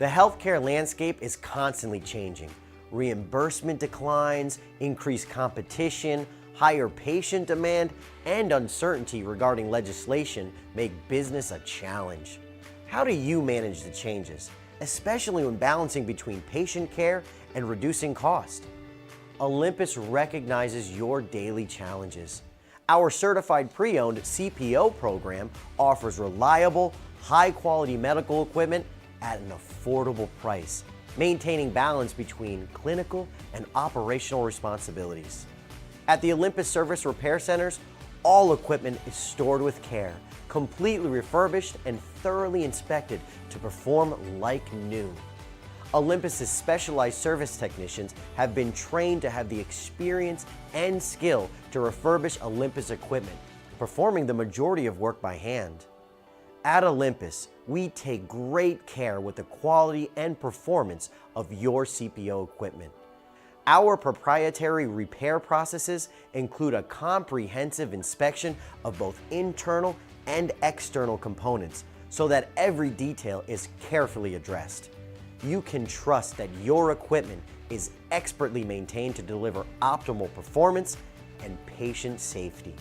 The healthcare landscape is constantly changing. Reimbursement declines, increased competition, higher patient demand, and uncertainty regarding legislation make business a challenge. How do you manage the changes, especially when balancing between patient care and reducing cost? Olympus recognizes your daily challenges. Our certified pre-owned CPO program offers reliable, high-quality medical equipment at an affordable price, maintaining balance between clinical and operational responsibilities. At the Olympus Service Repair Centers, all equipment is stored with care, completely refurbished and thoroughly inspected to perform like new. Olympus's specialized service technicians have been trained to have the experience and skill to refurbish Olympus equipment, performing the majority of work by hand. At Olympus, we take great care with the quality and performance of your CPO equipment. Our proprietary repair processes include a comprehensive inspection of both internal and external components so that every detail is carefully addressed. You can trust that your equipment is expertly maintained to deliver optimal performance and patient safety.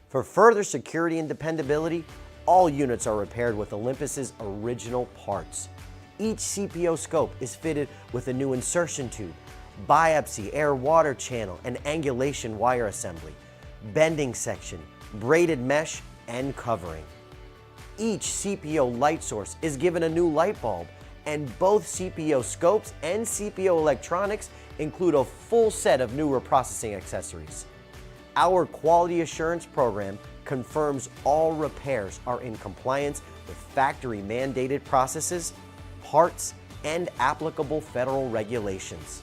For further security and dependability, all units are repaired with Olympus's original parts. Each CPO scope is fitted with a new insertion tube, biopsy, air-water channel, and angulation wire assembly, bending section, braided mesh, and covering. Each CPO light source is given a new light bulb, and both CPO scopes and CPO electronics include a full set of new reprocessing accessories. Our quality assurance program confirms all repairs are in compliance with factory-mandated processes, parts, and applicable federal regulations.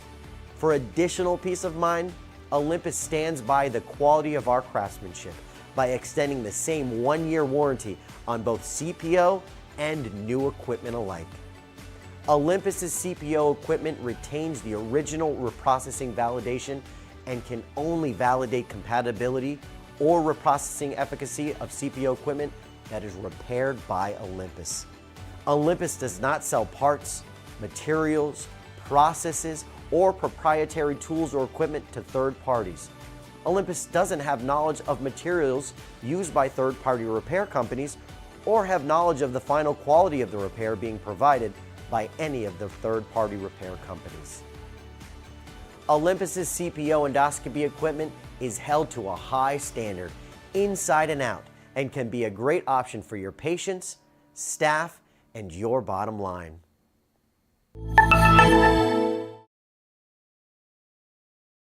For additional peace of mind, Olympus stands by the quality of our craftsmanship by extending the same 1-year warranty on both CPO and new equipment alike. Olympus's CPO equipment retains the original reprocessing validation and can only validate compatibility or reprocessing efficacy of CPO equipment that is repaired by Olympus. Olympus does not sell parts, materials, processes, or proprietary tools or equipment to third parties. Olympus doesn't have knowledge of materials used by third-party repair companies or have knowledge of the final quality of the repair being provided by any of the third-party repair companies. Olympus's CPO endoscopy equipment is held to a high standard inside and out and can be a great option for your patients, staff, and your bottom line.